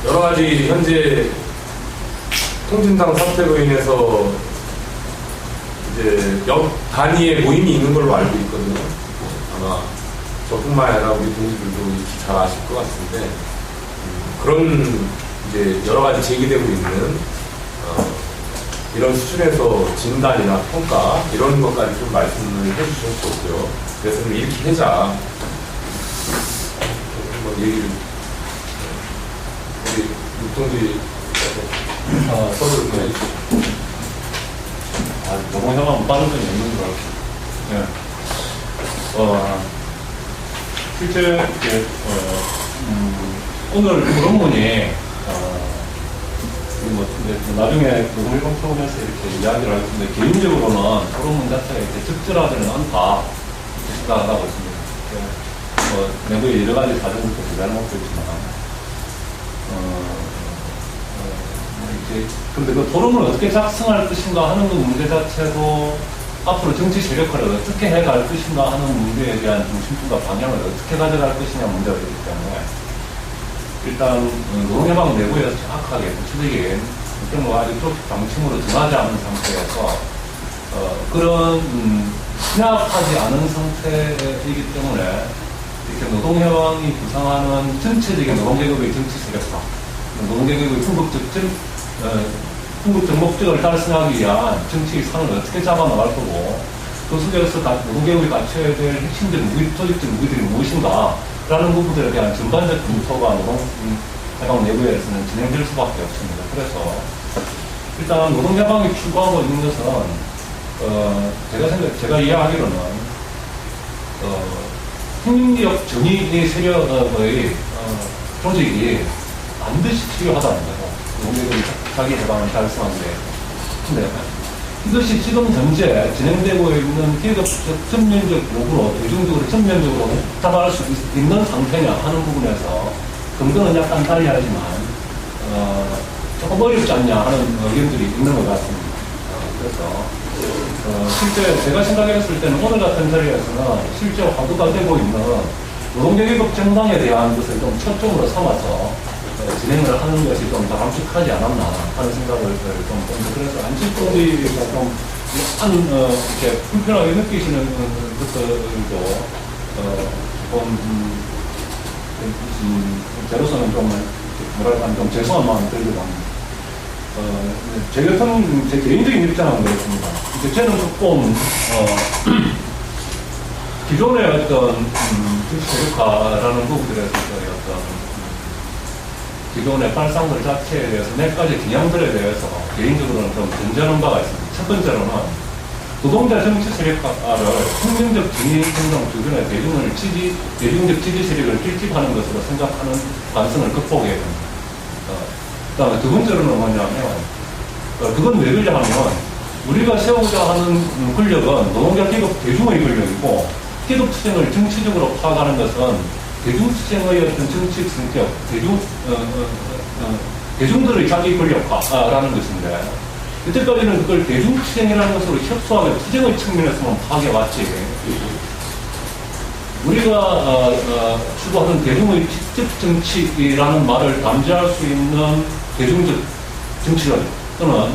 여러 가지 현재 통진당 사태로 인해서 이제 역 단위의 모임이 있는 걸로 알고 있거든요. 아마 저뿐만 아니라 우리 동지들도 잘 아실 것 같은데 그런 이제 여러 가지 제기되고 있는 이런 수준에서 진단이나 평가 이런 것까지 좀 말씀을 해주셨었고요. 그래서 좀 이렇게 하자. 한번 얘기를 우리 동지 서로를 좀 해주시죠. 너무 해만 빠른 점이 없는 줄 알았어요. 네. 실제, 오늘 토론문이, 나중에 노동일방 프로그램에서 이렇게 이야기를 할 텐데, 개인적으로는 토론문 자체가 이렇게 적절하지는 않다, 이렇게 생각을 하고 있습니다. 내부에 여러 가지 사정들도 대단히 먹고 있지만, 근데 그 토론을 어떻게 작성할 것인가 하는 그 문제 자체도 앞으로 정치 세력화를 어떻게 해갈 것인가 하는 문제에 대한 중심과 방향을 어떻게 가져갈 것이냐 문제가 되기 때문에 일단 노동해방 내부에서 정확하게 구체적인 아직 조직 방침으로 정하지 않은 상태에서 그런 진압하지 않은 상태이기 때문에 이렇게 노동해방이 구상하는 전체적인 노동계급의 정치 세력화, 노동계급의 궁극적 목적을 달성하기 위한 정치의 산을 어떻게 잡아나갈 거고 그 속에서 노동계급이 갖춰야 될 핵심적인 조직적 무기들이 무엇인가 라는 부분들에 대한 전반적 검토가 노동해방 내부에서는 진행될 수밖에 없습니다. 그래서 일단 노동해방이 추구하고 있는 것은 제가 이해하기로는 행정력 정의 세력의 조직이 반드시 필요하다는 거죠. 노동계급이 자기 해방을 달성하는데. 근데 이것이 지금 현재 진행되고 있는 계급적 전면적 요구로 대중적으로 전면적으로 답할 수 있는 상태냐 하는 부분에서 근거는 약간 달리하지만 조금 어렵지 않냐 하는 의견들이 있는 것 같습니다. 그래서 실제 제가 생각했을 때는 오늘 같은 자리에서는 실제 화두가 되고 있는 노동계급 정당에 대한 것을 좀 초점으로 삼아서 진행을 하는 것이 좀 더 함축하지 않았나 하는 생각을 좀 듭니다. 그래서 안식동지가 좀 이렇게 불편하게 느끼시는 것들도 저로서는 좀 뭐랄까 좀 죄송한 마음이 들기도 합니다. 제 같은 제 개인적인 입장은 그렇습니다. 이제 저는 조금 기존의 어떤 정치세력화라는 부분들에 있어서의 어떤 기존의 발상들 자체에 대해서 몇 가지 경향들에 대해서 개인적으로는 좀 견제하는 바가 있습니다. 첫 번째로는 노동자 정치 세력화를 혁명적 정의행동 주변의 대중적 지지 세력을 결집하는 것으로 생각하는 관성을 극복해야 됩니다. 그 다음에 두 번째로는 뭐냐면 그건 왜 그러냐면 우리가 세우고자 하는 권력은 노동자 계급 대중의 권력이고 계급투쟁을 정치적으로 파악하는 것은 대중투쟁의 어떤 정치적 성격, 대중들의 자기 권력화라는 것인데, 이때까지는 그걸 대중투쟁이라는 것으로 협소하게 투쟁의 측면에서만 파악해왔지. 우리가 추구하는 대중의 직접 정치라는 말을 담지할 수 있는 대중적 정치론, 또는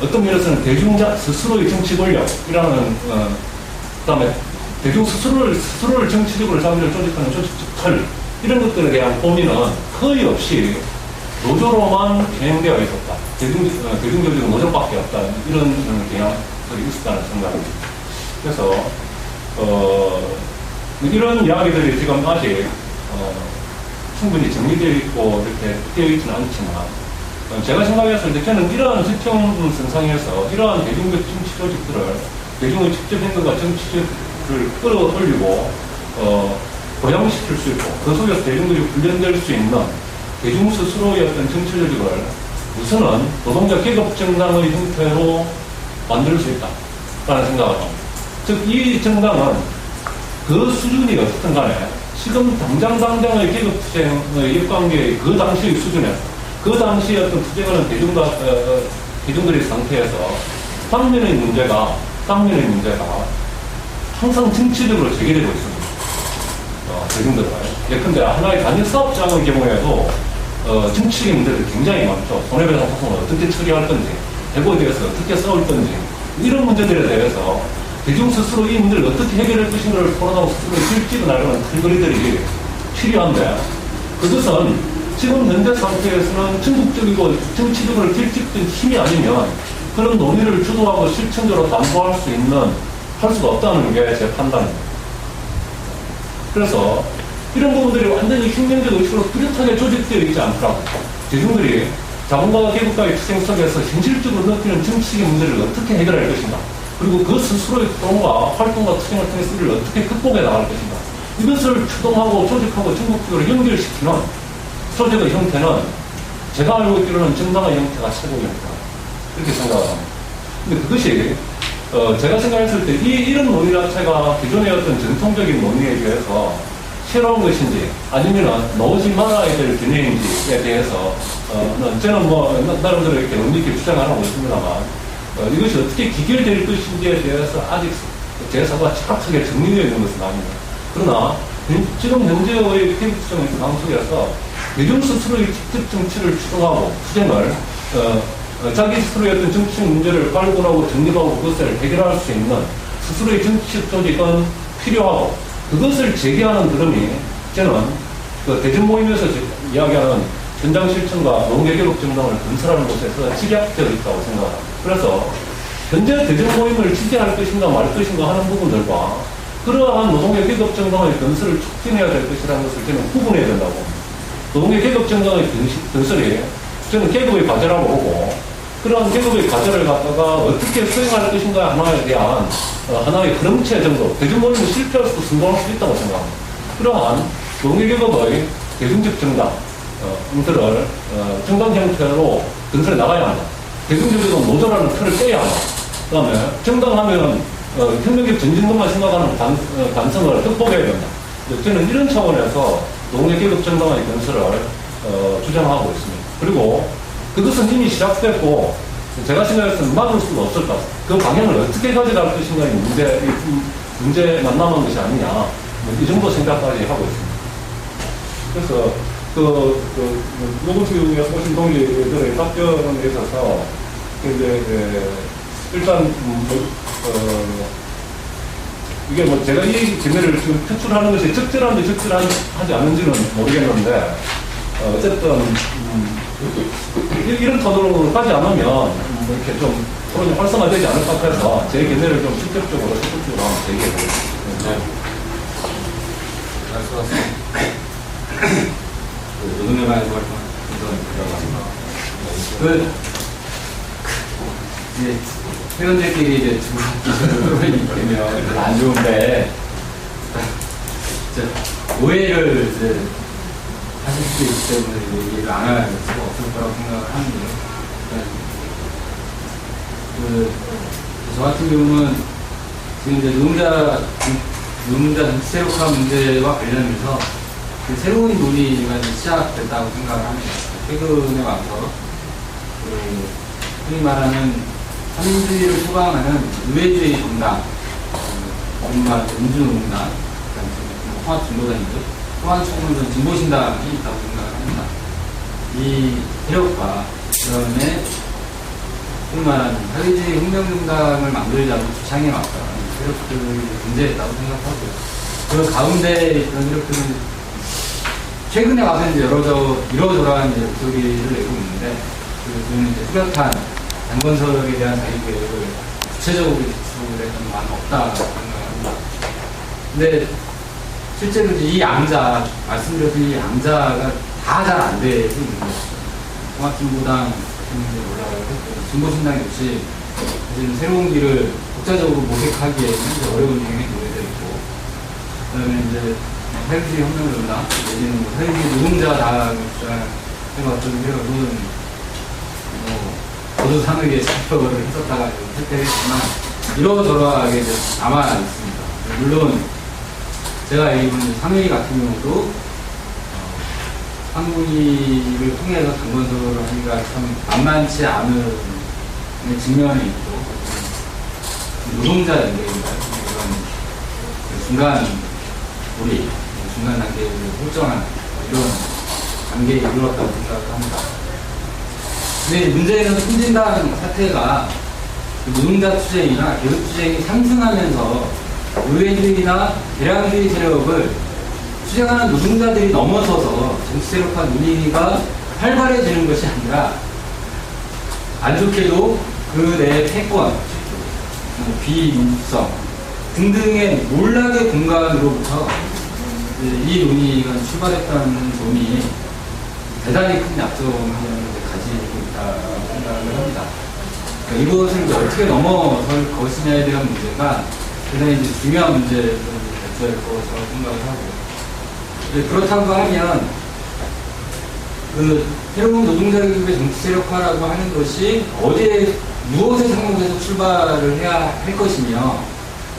어떤 면에서는 대중자 스스로의 정치 권력이라는, 그 다음에 대중 스스로를 정치적으로 자기를 조직하는 조직적 틀, 이런 것들에 대한 고민은 거의 없이 노조로만 진행되어 있었다. 대중조직은 노조밖에 없다. 이런 경향들이 있었다는 생각입니다. 그래서, 이런 이야기들이 지금 아직, 충분히 정리되어 있고, 이렇게 되어 있지는 않지만, 제가 생각했을 때 저는 이러한 지평 선상에서 이러한 대중적 정치 조직들을 대중의 직접 행동과 정치적 를 끌어올리고 고양시킬 수 있고 그 속에서 대중들이 훈련될 수 있는 대중 스스로의 어떤 정치 조직을 우선은 노동자 계급 정당의 형태로 만들 수 있다라는 생각을 합니다. 즉 이 정당은 그 수준이 어떻든 간에 지금 당장의 계급 투쟁의 역관계의 그 당시의 수준에서 그 당시의 어떤 투쟁하는 대중들의 상태에서 당면의 문제가 항상 정치적으로 제기되고 있습니다. 대중들은. 예컨대 하나의 단일 사업장의 경우에도 정치적인 문제들이 굉장히 많죠. 손해배상 소송을 어떻게 처리할 건지, 해고에 대해서 어떻게 싸울 건지, 이런 문제들에 대해서 대중 스스로 이 문제를 어떻게 해결할 것인가를 토론하고 스스로 실직을 나가는 틀거리들이 필요한데, 그것은 지금 현재 상태에서는 전국적이고 정치적으로 결집된 힘이 아니면 그런 논의를 주도하고 실천적으로 담보할 수 있는, 할 수가 없다는 게 제 판단입니다. 그래서 이런 부분들이 완전히 혁명적 의식으로 뚜렷하게 조직되어 있지 않더라고요. 대중들이 자본가와 계급가의 투쟁 속에서 현실적으로 느끼는 정치적인 문제를 어떻게 해결할 것인가, 그리고 그 스스로의 토론과 활동과 투쟁을 통해서 이를 어떻게 극복해 나갈 것인가, 이것을 추동하고 조직하고 전국적으로 연결시키는 조직의 형태는 제가 알고 있기로는 정당의 형태가 최고 형태다, 이렇게 생각합니다. 근데 그것이 제가 생각했을 때 이런 논의 자체가 기존의 어떤 전통적인 논의에 비해서 새로운 것인지 아니면 나오지 말아야 될 견해인지에 대해서 저는 나름대로 이렇게 의미있게 주장하고 있습니다만, 이것이 어떻게 기결될 것인지에 대해서 아직 제 사고가 정확하게 정리되어 있는 것은 아닙니다. 그러나 지금 현재의 개국투쟁의 상황 속에서 대중 스스로의 직접 정치를 추동하고 투쟁을 자기 스스로의 어떤 정치적 문제를 발굴하고 정립하고 그것을 해결할 수 있는 스스로의 정치적 조직은 필요하고, 그것을 제기하는 흐름이 저는 그 대중 모임에서 이야기하는 현장 실천과 노동계개혁 정당을 건설하는 곳에서 집약되어 있다고 생각합니다. 그래서 현재 대중 모임을 지지할 것인가 말 것인가 하는 부분들과 그러한 노동계개혁 정당의 건설을 촉진해야 될 것이라는 것을 저는 구분해야 된다고 봅니다. 노동계개혁 정당의 건설이 저는 계급의 과제라고 보고, 그런 계급의 과제를 갖다가 어떻게 수행할 것인가 하나에 대한 하나의 흐름체 정도, 대중모임은 실패할 수도 성공할 수 있다고 생각합니다. 그러한 노동계급의 대중적 정당, 형태를 정당 형태로 건설해 나가야 한다. 대중적으로 노조라는 틀을 떼야 한다. 그 다음에 정당하면 혁명적 전진것만 생각하는 관성을 극복해야 된다. 저는 이런 차원에서 노동계급 정당의 건설을 주장하고 있습니다. 그리고 그것은 이미 시작됐고 제가 생각해서는 막을 수가 없을 것 같습니다. 그 방향을 어떻게 가져갈 것인가의 문제만 남은 것이 아니냐, 이 정도 생각까지 하고 있습니다. 그래서 노동시국에 오신 동기들의 답변에 있어서 일단 이게 제가 이 견해를 지금 표출하는 것이 적절한지 적절하지 않은지는 모르겠는데, 어쨌든 이런 토론으로 가지 않으면 이렇게 좀 토론이 활성화되지 않을 것 같아서 제 견해를 좀 직접적으로 한번 제기해 보겠습니다. 네. 말씀하셨습니다. 노동계방에서 활동하는 이제 회원들끼리 이제 토론이 되면 별로 안 좋은데 오해를 이제 하실 수 있기 때문에 얘기를 안 할 수가 없을 거라고 생각을 하는데요. 저 같은 경우는 지금 이제 노동자 정치 세력화 문제와 관련해서 새로운 논의가 시작됐다고 생각을 합니다. 최근에 와서 흔히 말하는 삼인주의를 표방하는 의회주의 정당, 민주노동당, 통합진보당이죠. 통합총론은 진보신당이 있다고 생각을 합니다. 이 세력과 그다음에 흔히 말하는 사회주의 혁명정당을 만들자고 주창해왔던 세력들이 존재했다고 생각하고요. 그 가운데 있던 세력들은 최근에 와서 이제 이러저러한 목소리를 내고 있는데, 저는 이제 뚜렷한 당건설에 대한 자유계획을 구체적으로 기출을 했던 바는 없다고 생각합니다. 근데 실제로 이제 이 양자, 말씀드렸던 이 양자가 다 잘 안 되고 있는 것이죠. 통합진보당 같은 데 올라가고 진보신당 역시 사실 새로운 길을 국자적으로 모색하기에는 이제 어려운 중에 노래되어 있고, 그 다음에 이제 사회주의 혁명정당, 내지는 사회주의 노동자당을 주장해왔던 세력은 저도 산업에 참여를 했었다가 퇴퇴했지만 이러저러하게 남아 있습니다. 물론 제가 알기로는 상회의 같은 경우도 상무위를 통해서 당건설을 하기가 참 만만치 않은 측면이 있고, 노동자 연대인가 이런 중간 단계를 설정하는 이런 단계에 이르렀다고 생각을 합니다. 근데 문제는 통진당 사태가 노동자 투쟁이나 계급 투쟁이 상승하면서 의회주의나 개량주의 세력을 투쟁하는 노동자들이 넘어서서 정치 세력화 논의가 활발해지는 것이 아니라 안 좋게도 그 내 패권, 비민주성 등등의 몰락의 공간으로부터 이 논의가 출발했다는 점이 대단히 큰 약점을 가지고 있다고 생각을 합니다. 그러니까 이것을 이제 어떻게 넘어설 것이냐에 대한 문제가 굉장히 이제 중요한 문제를 대처할 것이라고 생각을 하고, 그렇다고 하면 그 새로운 노동자계급의 정치 세력화라고 하는 것이 어디에 무엇을 상목해서 출발을 해야 할 것이며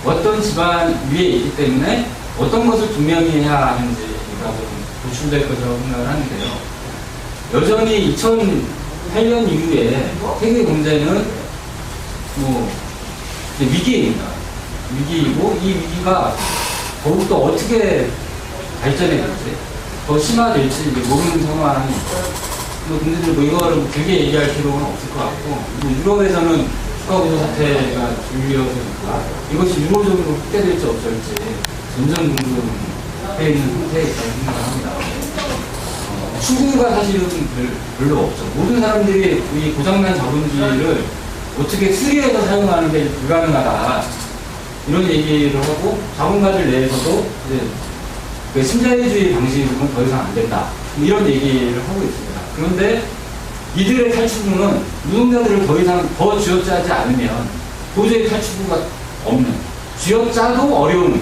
어떤 집안 위에 있기 때문에 어떤 것을 분명히 해야 하는지가 좀 도출될 것이라고 생각을 하는데요. 여전히 2008년 이후에 세계 경제는 뭐 위기입니다. 위기이고 이 위기가 더욱더 어떻게 발전해 될지 더 심화될지 이제 모르는 상황이 근데 뭐 이거를 길게 얘기할 필요는 없을 것 같고 유럽에서는 추가구조 사태가 줄이어서니까 이것이 유로적으로 확대될지 어쩔지 전전긍긍해 있는 상태에 있다고 생각합니다. 추구가 사실은 별로 없죠. 모든 사람들이 이 고장난 자본주의를 어떻게 수리해서 사용하는 게 불가능하다 이런 얘기를 하고 자본가들 내에서도 이제 그 신자유주의 방식으로는 더 이상 안 된다 이런 얘기를 하고 있습니다. 그런데 이들의 탈출구는 노동자들을 더 이상 더 쥐어짜지 않으면 도저히 탈출구가 없는, 쥐어짜도 어려운,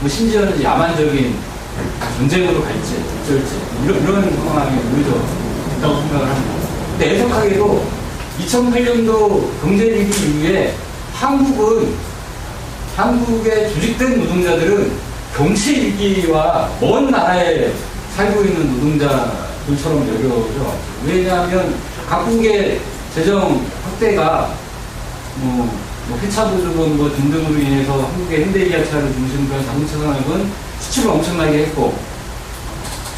뭐 심지어는 야만적인 전쟁으로 갈지 어쩔지 이런 상황이 오히려 있다고 생각을 합니다. 근데 애석하게도 2008년도 경제위기 이후에 한국의 조직된 노동자들은 경제위기와 먼 나라에 살고 있는 노동자들처럼 여겨져. 왜냐하면 각국의 재정 확대가 뭐 회차 보조금 뭐 등등으로 인해서 한국의 현대기아차를 중심으로 한 자동차 산업은 수출을 엄청나게 했고,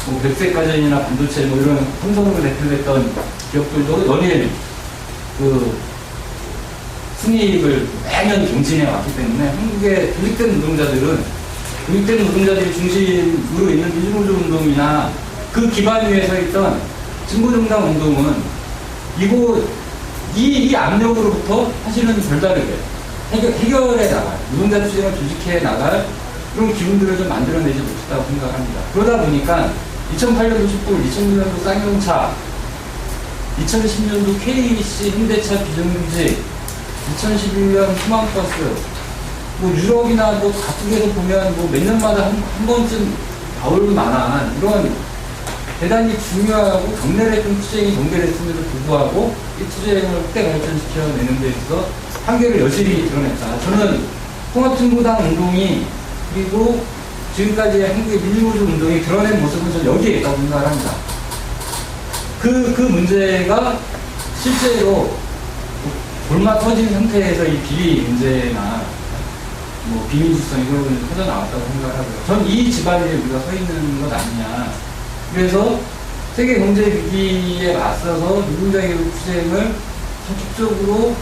뭐 백색가전이나 반도체 뭐 이런 삼성으로 대표됐던 기업들도 연일 그 순이익을 매년 경진해 왔기 때문에 한국의 조직된 노동자들이 중심으로 있는 민주노조 운동이나 그 기반 위에 서 있던 진보정당 운동은 이 압력으로부터 사실은 별다르게 해결해 나갈, 노동자 투쟁을 조직해 나갈 그런 기운들을 좀 만들어내지 못했다고 생각합니다. 그러다 보니까 2008년도 촛불, 2009년도 쌍용차, 2010년도 KC 현대차 비정규직, 2011년 희망버스, 뭐 유럽이나 뭐 각국에서 보면 뭐 몇 년마다 한 번쯤 나올 만한 이런 대단히 중요하고 격렬했던 투쟁이 전개됐음에도 불구하고 이 투쟁을 확대 발전시켜내는 데 있어서 한계를 여실히 드러냈다. 저는 통합진보당 운동이 그리고 지금까지의 한국의 민주노조 운동이 드러낸 모습은 저는 여기에 있다고 생각을 합니다. 그 문제가 실제로 골마 터진 상태에서 이 비리 문제나 뭐 비민주성 이런 건 터져 나왔다고 생각을 하고요. 전 이 집안에 우리가 서 있는 것 아니냐. 그래서 세계 경제 위기에 맞서서 노동자의 투쟁을 적극적으로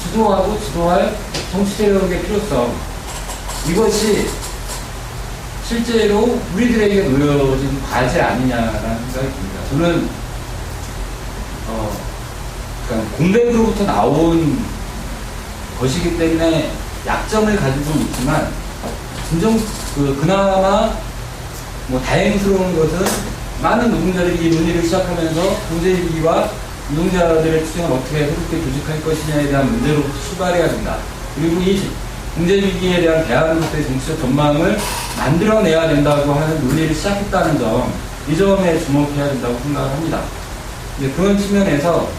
지도하고 지도할 정치 세력의 필요성, 이것이 실제로 우리들에게 놓여진 과제 아니냐라는 생각이 듭니다. 저는 그러니까 공백으로부터 나온 것이기 때문에 약점을 가지고 있지만 그나마 뭐 다행스러운 것은 많은 노동자들이 이 논의를 시작하면서 경제위기와 노동자들의 투쟁을 어떻게 새롭게 조직할 것이냐에 대한 문제로부터 출발해야 된다. 그리고 이 경제위기에 대한 대한민국의 정치적 전망을 만들어내야 된다고 하는 논의를 시작했다는 점, 이 점에 주목해야 된다고 생각을 합니다. 그런 측면에서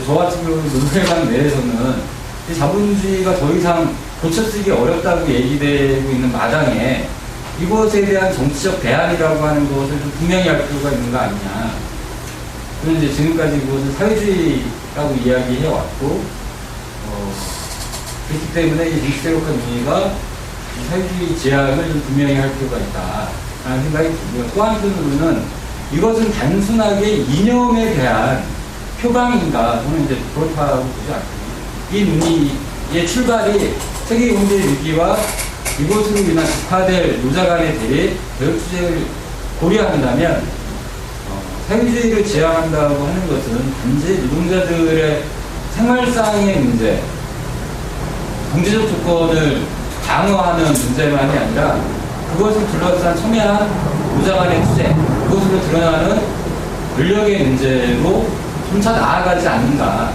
저 같은 경우는 노동회관 내에서는 이 자본주의가 더 이상 고쳐쓰기 어렵다고 얘기되고 있는 마당에 이것에 대한 정치적 대안이라고 하는 것을 좀 분명히 할 필요가 있는 거 아니냐. 저는 이제 지금까지 이것을 사회주의라고 이야기해왔고, 그렇기 때문에 이 정치세력화 논의가 사회주의 제약을 좀 분명히 할 필요가 있다라는 생각이 들고요. 또 한편으로는 이것은 단순하게 이념에 대한 표방인가, 저는 이제 그렇다고 보지 않거든요. 이 논의의 출발이 세계경제 위기와 이것으로 인한 극화될 노자 간의 대립, 개혁 투쟁을 고려한다면 사회주의를 지향한다고 하는 것은 단지 노동자들의 생활상의 문제, 경제적 조건을 강화하는 문제만이 아니라 그것을 둘러싼 첨예한 노자 간의 투쟁, 그것으로 드러나는 권력의 문제로 점차 나아가지 않는가.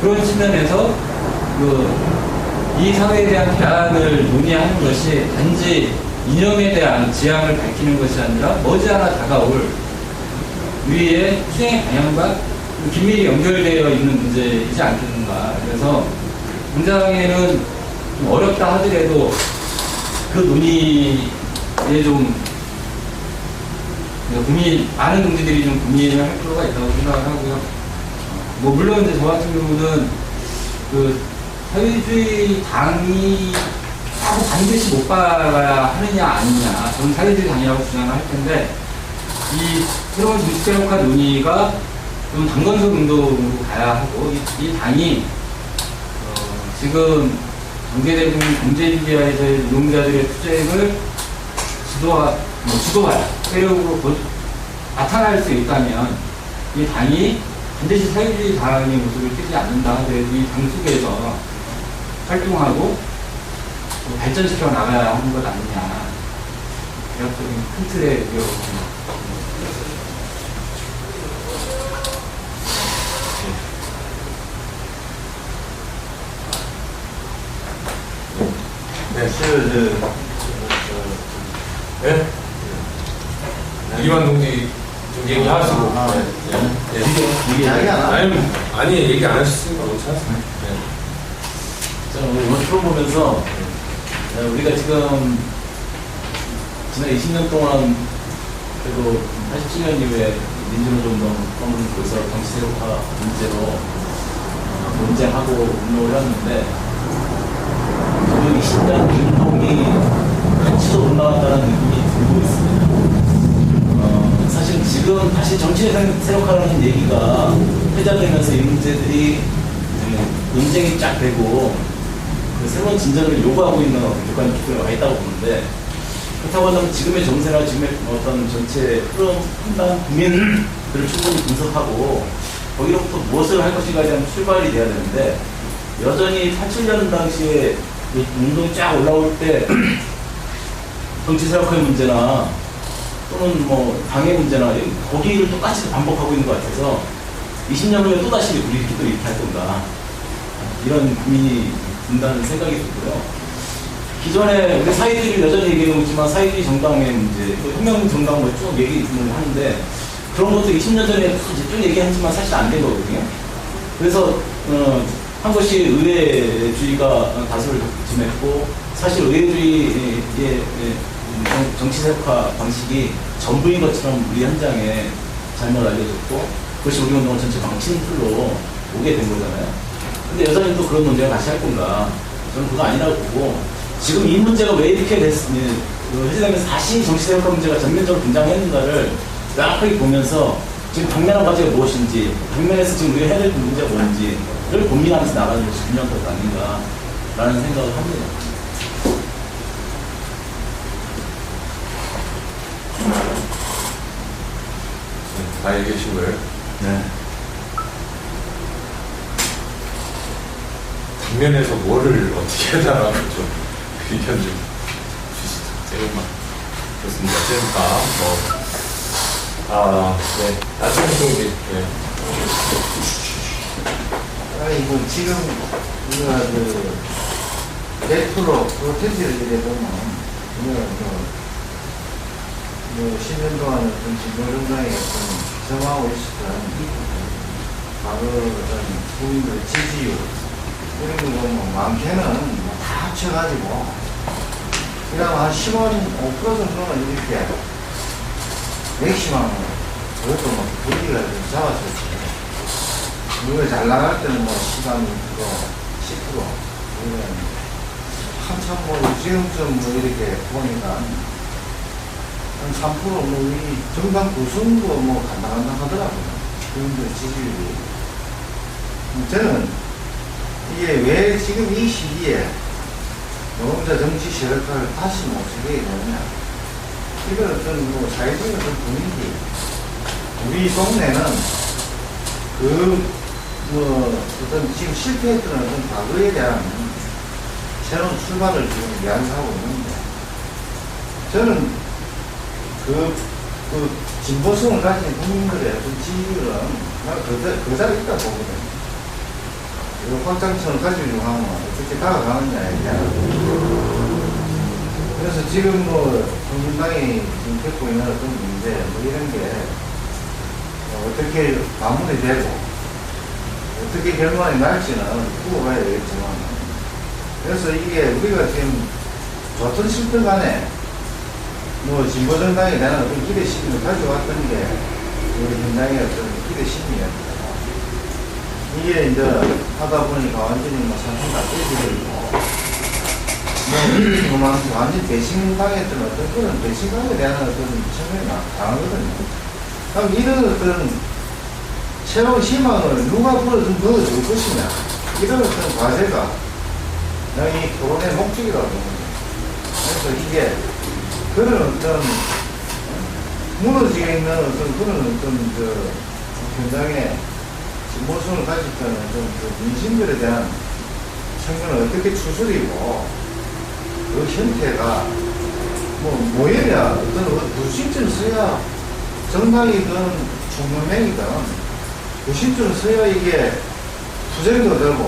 그런 측면에서 이 사회에 대한 대안을 논의하는 것이 단지 이념에 대한 지향을 밝히는 것이 아니라 머지않아 다가올 우리의 투쟁의 방향과 긴밀히 연결되어 있는 문제이지 않겠는가. 그래서 당장에는 좀 어렵다 하더라도 그 논의에 좀 많은 동지들이 좀 고민을 할 필요가 있다고 생각을 하고요. 뭐 물론 이제 저 같은 경우는 그 사회주의 당이 반드시 못 박아야 하느냐 아니냐, 저는 사회주의 당이라고 주장을 할 텐데, 이 새로운 정치개혁화 논의가 좀 당건석 운동으로 가야 하고, 이 당이 지금 전개되고 있는 경제위기화에서의 노동자들의 투쟁을 주도할 세력으로 나타날 수 있다면, 이 당이 반드시 사회주의 당의 모습을 띠지 않는다 하더라도 이 당 속에서 활동하고 발전시켜 나가야 하는 것 아니냐. 개혁적인 큰 틀의 의견을 네? 이기만 동지 좀 얘기하시고. 아니, 얘기 안 하셨으니까 못 찾았어요. 저는 이번 풀어보면서 우리가 지금 지난 20년 동안 그래도 87년 이후에 민주노동운동 거기서 정치세력화 문제로 논쟁하고 운동을 했는데 저는 20년 운동이 같이도 올라왔다는 느낌이 들고 있습니다. 사실 지금 다시 정치세력화라는 얘기가 회자되면서 이 문제들이 논쟁이 쫙 되고 새로운 진전을 요구하고 있는 객관적 기준에 와 있다고 보는데, 그렇다고 한다면 지금의 정세나 지금의 어떤 전체 흐름, 판단, 고민들을 충분히 분석하고 거기로부터 무엇을 할 것인가에 대한 출발이 돼야 되는데, 여전히 87년 당시에 운동이 쫙 올라올 때 정치세력화의 문제나 또는 뭐 당의 문제나 거기를 똑같이 반복하고 있는 것 같아서 20년 후에 또다시 우리 이렇게 또 이렇게 할 건가, 이런 고민이 든다는 생각이 들고요. 기존에 우리 사회주의를 여전히 얘기하고 있지만 사회주의 정당의 문제, 혁명 정당 뭐 쭉 얘기를 하는데, 그런 것도 20년 전에 쭉 얘기했지만 사실 안 된 거거든요. 그래서 한 것이 의회주의가 다수를 점했고, 사실 의회주의의 정치세력화 방식이 전부인 것처럼 우리 현장에 잘못 알려졌고, 그것이 우리 운동을 전체 망치는 틀로 오게 된 거잖아요. 근데 여전히 또 그런 논쟁을 다시 할 건가? 저는 그거 아니라고 보고, 지금 이 문제가 왜 이렇게 해제되면서 다시 정치세력화 문제가 전면적으로 등장했는가를 명확하게 보면서 지금 당면한 과제가 무엇인지, 당면에서 지금 우리가 해야 될 문제가 뭔지를 고민하면서 나가는 것이 분명 것 아닌가라는 생각을 합니다. 다 얘기하신 거예요? 네. 당면에서 뭐를 어떻게 해달라고 좀 의견 좀 주시죠. 제가 좋습니다. 네. 나중에 동지. 네. 이거 지금 우리가 넥프로 프로테스트를 이래 보면 우리가 10년 동안 노동당에 정하고 있었던 과거 국민들의 지지율 이런 거 보면 많게는 다 합쳐가지고 그냥 한 15% 정도는 이렇게 맥시멈 그것도 뭐 분위기가 좀 잡았었지. 우리가 잘 나갈 때는 뭐 10%, 10% 우리가 한참 뭐 지금쯤 뭐 이렇게 보니까 한 3% 뭐, 이 정당 구성도 뭐, 간당간당 하더라고요. 그분들 지지율이. 저는 이게 왜 지금 이 시기에 노동자 정치 세력화를 다시 모색해야 되느냐. 이건 어떤 뭐, 사회적인 어떤 분위기. 우리 동네는 뭐, 어떤 지금 실패했던 어떤 과거에 대한 새로운 출발을 지금 이야기하고 있는데, 저는 그 진보성을 가진 국민들의 어떤 지지율은 그대로 있다고 보거든요. 확장성을 가지고 하면 어떻게 다가가느냐에 대한. 그래서 지금 뭐, 국민당이 지금 겪고 있는 어떤 문제, 뭐 이런 게 어떻게 마무리되고, 어떻게 결론이 날지는 두고 봐야 되겠지만, 그래서 이게 우리가 지금 좋든 싫든 간에 뭐 진보정당에 대한 어떤 기대심을 가져왔던 게 우리 현장의 어떤 기대심이었다. 이게 이제 하다 보니까 완전히 뭐 상품 다 깨지고 뭐 완전히 배신당했던 어떤 그런 배신감에 대한 어떤 측면이 강하거든요. 그럼 이런 어떤 새로운 희망을 누가 넣어줄 것이냐, 이런 어떤 과제가 이 토론의 목적이라고 봅니다. 그래서 이게 그런 어떤 무너지게 있는 어떤 그런 어떤 현장에 진보성을 가졌던 어떤 민심들에 대한 측면을 어떻게 추스리고 그 형태가 뭐여야 어떤 부심점을 써야 정당이든 총연맹이든 부심점을 써야 이게 투쟁도 되고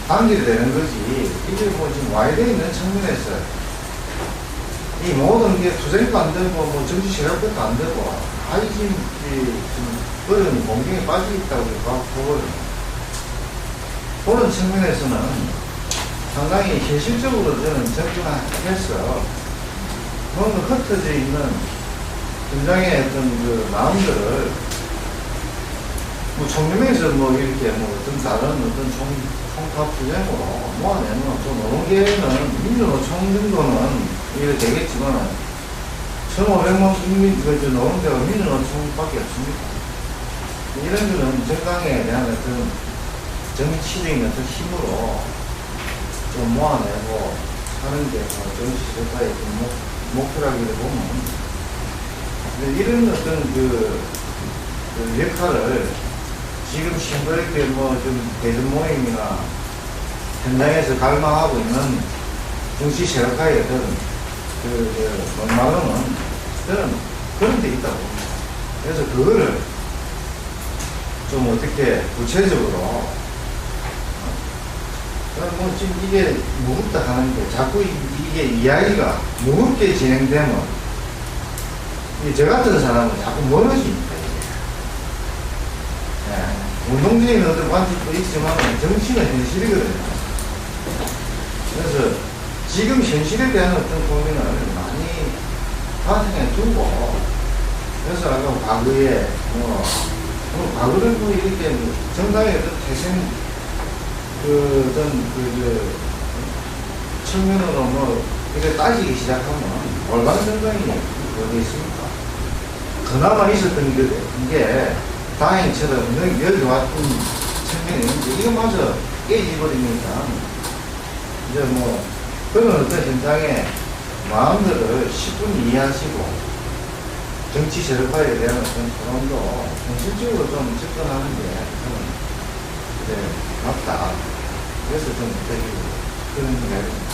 단결이 되는 거지. 이게 뭐 지금 와이드에 있는 측면에서 이 모든 게 투쟁도 안 되고 뭐 정치 실력도 안 되고 아이 지금 그런 공경에 빠져 있다고 보거든요. 그런 측면에서는 상당히 현실적으로 저는 접근해서 뭔가 흩어져 있는 현장의 어떤 그 마음들을 뭐 총연맹에서 뭐 이렇게 뭐 어떤 다른 어떤 총파 투쟁으로 모아내면 또 노동계는 민주노총 정도는 이래 되겠지만 1,500만 국민 노동자가 민주노총밖에 없습니다. 이런 거는 정당에 대한 어떤 정치적인 어떤 힘으로 좀 모아내고 하는 게 정치 세타의 목표라기를 보면 이런 어떤 그 역할을 지금 심부럽게 뭐 좀 대전 모임이나 현장에서 갈망하고 있는 정치 세력화의 어떤 막막은 저는 그런 데 있다고 봅니다. 그래서 그거를 좀 어떻게 구체적으로 뭐 지금 이게 무겁다 하는 게 자꾸 이게 이야기가 무겁게 진행되면 저 같은 사람은 자꾸 멀어집니다. 운동적인 어떤 관점도 있지만 정치는 현실이거든요. 그래서 지금 현실에 대한 어떤 고민을 많이 바탕에 두고, 그래서 아까 과거에 과거를 뭐 이렇게 정당의 어떤 태생 측면으로 뭐 이렇게 따지기 시작하면 올바른 정당이 어디 있습니까? 그나마 있었던 게 다행처럼 여기 왔던 측면이 있는데 이거마저 깨지버리니까 이제 뭐 그런 어떤 현장의 마음들을 10분 이해하시고 정치 세력화에 대한 어떤 토론도 현실적으로 좀 접근하는 게 저는 이제 맞다. 그래서 좀 그런 이야기입니다.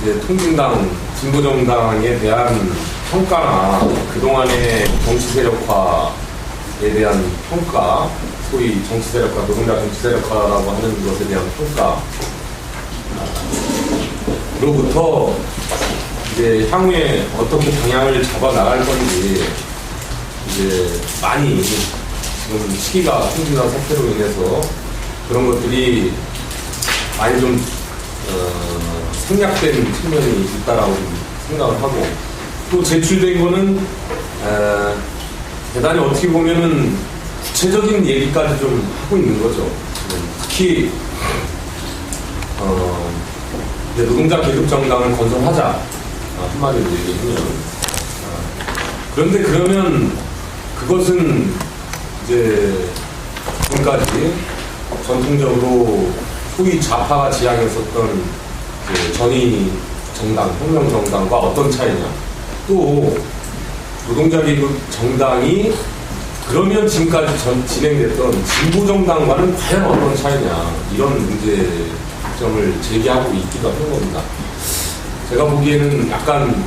이제 통진당, 진보정당에 대한 평가나 그동안의 정치 세력화에 대한 평가, 소위 정치 세력화, 노동자 정치 세력화라고 하는 것에 대한 평가로부터 이제 향후에 어떻게 방향을 잡아 나갈 건지 이제 많이 지금 시기가 통진당 사태로 인해서 그런 것들이 많이 좀 생략된 측면이 있다라고 생각을 하고, 또 제출된 거는 대단히 어떻게 보면은 구체적인 얘기까지 좀 하고 있는 거죠. 특히 노동자 계급정당을 건설하자, 한마디로 얘기하면. 그런데 그러면 그것은 이제 지금까지 전통적으로 소위 좌파가 지향했었던 전위 정당, 혁명 정당과 어떤 차이냐. 또 노동자 계급 정당이 그러면 지금까지 진행됐던 진보 정당과는 과연 어떤 차이냐. 이런 문제점을 제기하고 있기도 하는 겁니다. 제가 보기에는 약간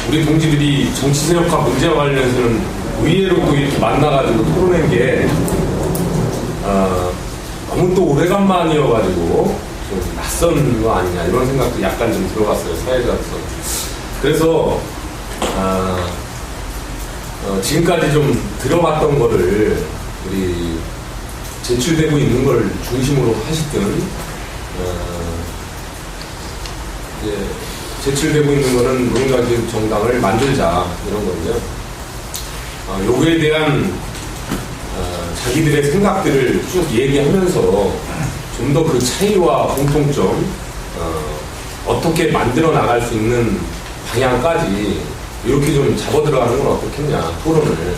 우리 동지들이 정치 세력화 문제와 관련해서는 의외로도 이렇게 만나가지고 토론한 게 너무 또 오래간만이어가지고 좀 낯선 거 아니냐 이런 생각도 약간 좀 들어갔어요, 사회자로서. 그래서 지금까지 좀 들어봤던 거를 우리 제출되고 있는 걸 중심으로 하시든 이제 제출되고 있는 거는 노동자계급 정당을 만들자 이런 건데요. 요거에 대한 자기들의 생각들을 쭉 얘기하면서 좀 더 그 차이와 공통점 어떻게 만들어 나갈 수 있는 방향까지 이렇게 좀 잡아 들어가는 건 어떻겠냐 토론을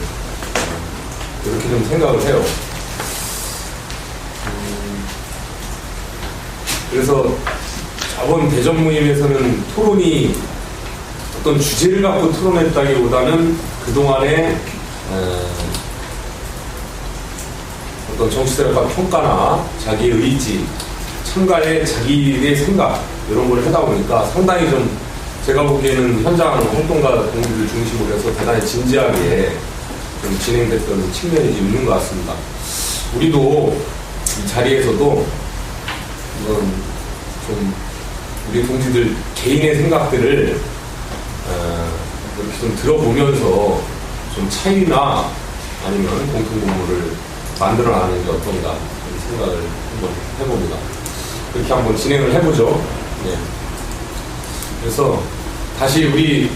이렇게 좀 생각을 해요. 그래서 저번 대전 모임에서는 토론이 어떤 주제를 갖고 토론했다기보다는 그동안의 어떤 정치세력과 평가나 자기의 의지, 참가의 자기의 생각 이런 걸 하다 보니까 상당히 좀 제가 보기에는 현장 활동가 동지들 중심으로 해서 대단히 진지하게 좀 진행됐던 측면이 있는 것 같습니다. 우리도 이 자리에서도 이건 좀 우리 동지들 개인의 생각들을 이렇게 좀 들어보면서 좀 차이나 아니면 공통분모를 만들어나가는 게 어떤가 생각을 한번 해봅니다. 그렇게 한번 진행을 해보죠. 네. 그래서 다시 우리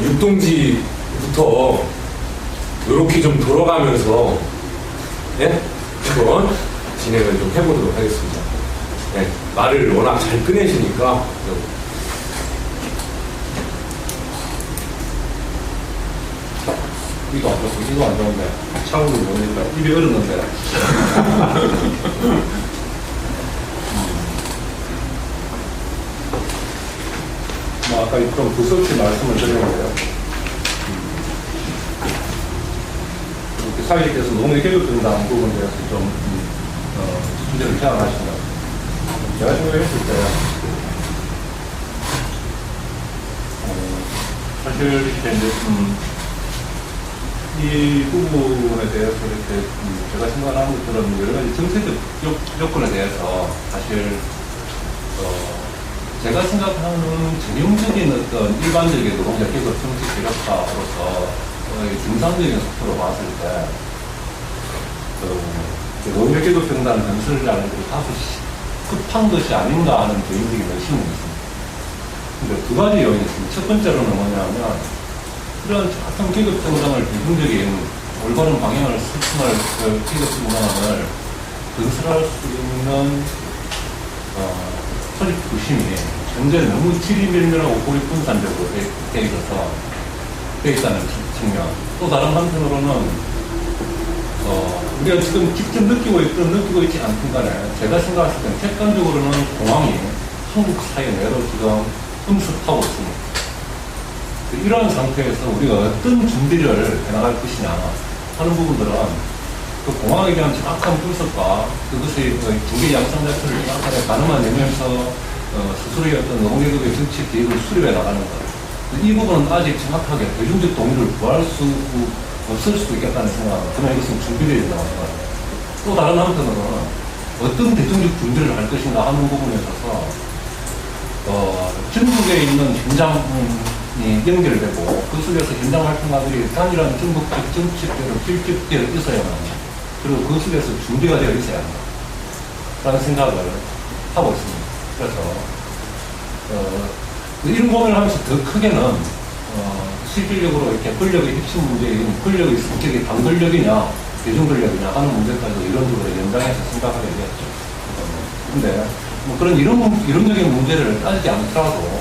육동지부터 이렇게 좀 돌아가면서 네? 한번 진행을 좀 해보도록 하겠습니다. 네. 말을 워낙 잘 꺼내시니까 이거 안 좋고 이거 안 좋은데 차오를 보니까 입이 얼었는데 아까 좀 두서없이 말씀을 드렸는데요. 사회자께서 노동계급정당 부분에 대해서 좀 문제를 제안하신다. 제가 생각했을 때 사실 이렇게 이제 이 부분에 대해서 이렇게 제가 생각하는 것처럼 여러 가지 정책적 조건에 대해서 사실 제가 생각하는 전형적인 어떤 일반적인 노동자 계급 정치 개혁가로서 중상적인 속도로 봤을 때 노동자 계급 정당 건설이라는 것이 다소 급한 것이 아닌가 하는 개인적인 의심이 있습니다. 근데 두 가지 요인이 있습니다. 첫 번째로는 뭐냐면 이런 같은 계급 정당을 비중적인 올바른 방향을 실천할 계급 정당을 건설할 수 있는 설립 구심이 현재 너무 지리밀밀하고 고립분산적으로 돼 있다는 측면. 또 다른 한편으로는 우리가 지금 직접 느끼고 있지 않든 간에 제가 생각했을 때는 객관적으로는 공황이 한국 사회 내로 지금 음습하고 있습니다. 이러한 상태에서 우리가 어떤 준비를 해나갈 것이냐 하는 부분들은 그 공항에 대한 정확한 분석과 그것의 중개 양상 자체를 정확하게 가늠해 내면서 스스로의 어떤 노동계급의 정치 계획을 수립해 나가는 것. 이 부분은 아직 정확하게 대중적 동의를 구할 수 없을 수도 있겠다는 생각은 저는 이것은 준비되어 있다고 생각합니다. 또 다른 한편으로는 어떤 대중적 준비를 할 것인가 하는 부분에 있어서 전국에 있는 현장이 연결되고 그 속에서 현장 활동가들이 단일한 전국적 정치대로 필적되어 있어야만 합니다. 그리고 그 속에서 준비가 되어 있어야 한다. 라는 생각을 하고 있습니다. 그래서 이런 고민을 하면서 더 크게는 실질적으로 이렇게 권력의 핵심 문제인 권력의 성격이 당권력이냐 대중권력이냐 하는 문제까지 이런적으로 연장해서 생각하게 되었죠. 근데 뭐 그런 이론적인 문제를 따지지 않더라도,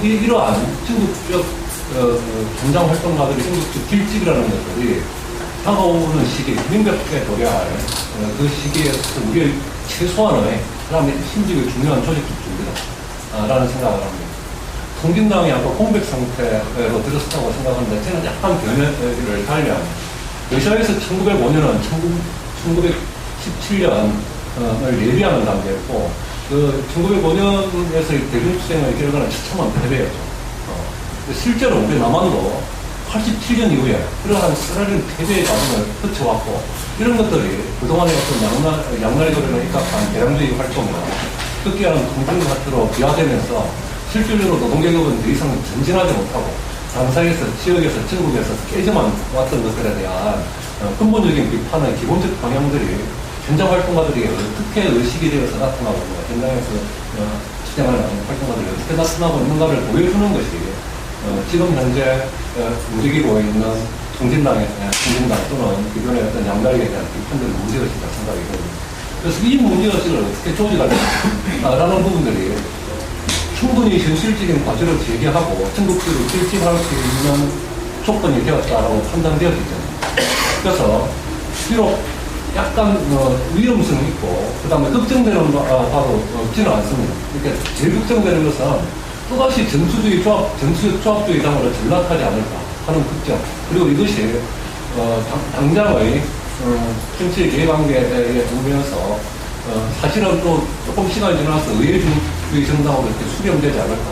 이러한 중국적, 현장 활동가들의 중국적 길집이라는 것들이 다가오는 시기, 민백에 도래할 그 시기에서 우리의 최소한의 사람의 심지어 중요한 조직적 준비다. 라는 생각을 합니다. 통진당이 아까 공백 상태로 들었다고 생각하는데 저는 약간 견해를 달리하면 러시아에서 1905년은 1917년을 예비하는 단계였고 그 1905년에서의 대중투쟁의 결과는 처참한 패배였죠. 실제로 우리 남한도 87년 이후에 그러한 쓰라린 패배의 과정을 거쳐왔고 이런 것들이 그동안의 어떤 양날의 거리로 입각한 개량주의 활동이나 급기야는 통진 사태로 비화되면서 실질적으로 노동계급은 더 이상 전진하지 못하고 당사에서, 지역에서, 전국에서 깨져만 왔던 것들에 대한 근본적인 비판의 기본적 방향들이 현장 활동가들이 어떻게 의식이 되어서 나타나고 현장에서 투쟁하는 활동가들이 어떻게 나타나고 있는가를 보여주는 것이 지금 현재 움직이고 있는 통진당 또는 기존의 어떤 양다리에 대한 비판들의 문제의식이라 생각이 듭니다. 그래서 이 문제의식을 어떻게 조직하느냐라는 부분들이 충분히 현실적인 과제를 제기하고 전국적으로 실질할 수 있는 조건이 되었다라고 판단되었기 때문에 그래서 비록 약간 위험성이 있고 그 다음에 걱정되는 바도 없지는 않습니다. 이렇게 제일 걱정되는 것은 또다시 전투적 조합주의 당으로 전락하지 않을까 하는 걱정 그리고 이것이 당장의 정치 개혁관계에 오면서 사실은 또 조금 시간이 지나서 의회주의 정당으로 이렇게 수렴되지 않을까.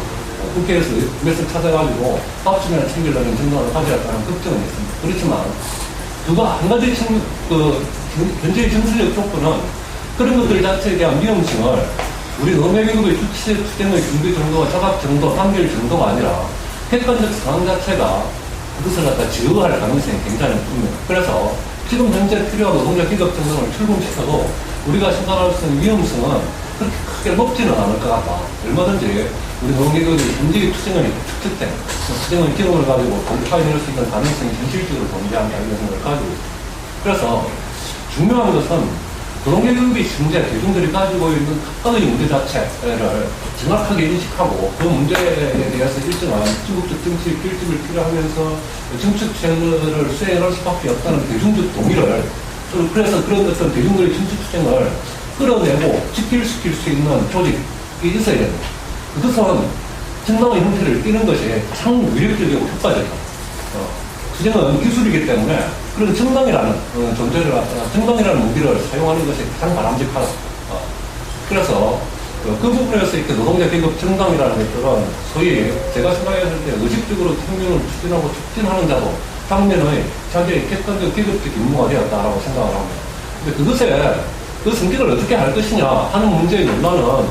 국회에서 몇을 찾아가지고 밥집이나 챙기려는 정당을 가져왔다는 걱정은 있습니다. 그렇지만 그거 한 가지 현재의 정치적 조건은 그런 것들 자체에 대한 위험성을 우리 노매기급의 투쟁의 준비 정도와 작업 정도, 단결 정도가 아니라 객관적 상황 자체가 그것을 갖다 제어할 가능성이 굉장히 큽니다. 그래서 지금 현재 필요한 노동자 기업 정도를 출범시켜도 우리가 생각할 수 있는 위험성은 그렇게 크게 높지는 않을 것 같다. 얼마든지 우리 노동계급이 현재의 투쟁의 특징, 투쟁의 기업을 가지고 돌파해낼 수 있는 가능성이 현실적으로 존재한다 이런 생각을 가지고 있습니다. 그래서 중요한 것은 노동계급이 현재 대중들이 가지고 있는 각각의 문제 자체를 정확하게 인식하고 그 문제에 대해서 일정한 중국적 정치 결집을 필요하면서 정책 투쟁을 수행할 수밖에 없다는 대중적 동의를 그래서 그런 어떤 대중들의 정치 투쟁을 끌어내고 지킬시킬 수 있는 조직이 있어야 됩니다. 그것은 정당의 형태를 띠는 것이 가장 위력적이고 효과적이다. 투쟁은 기술이기 때문에 그런 정당이라는 존재를 갖다가 정당이라는 무기를 사용하는 것이 가장 바람직하다. 그래서 그 부분에서 이렇게 노동자 계급 정당이라는 것들은 소위 제가 생각했을 때 의식적으로 혁명을 추진하고 촉진하는 자도 당면의 자기의 객관적 계급적 임무가 되었다라고 생각을 합니다. 근데 그것에 그 성격을 어떻게 할 것이냐 하는 문제의 논란은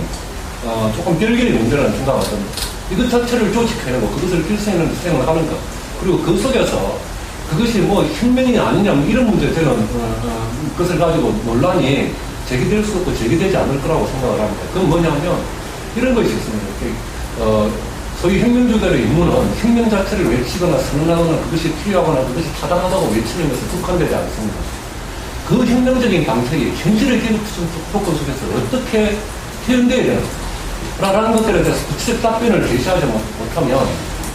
조금 별개의 문제라는 생각을 합니다. 이것 자체를 조직해내고 그것을 필수행을 수행을 하는 것 그리고 그 속에서 그것이 뭐 혁명이 아니냐 이런 문제 되는 것을 가지고 논란이 제기될 수 없고 제기되지 않을 거라고 생각을 합니다. 그건 뭐냐면 이런 것이 있습니다. 소위 혁명주들의 임무는 혁명 자체를 외치거나 선언하거나 그것이 필요하거나 그것이 타당하다고 외치는 것에 국한되지 않습니다. 그 혁명적인 방식이 현실의 기술 조건 속에서 어떻게 표현되어야 되는가라는 것들에 대해서 구체적 답변을 제시하지 못하면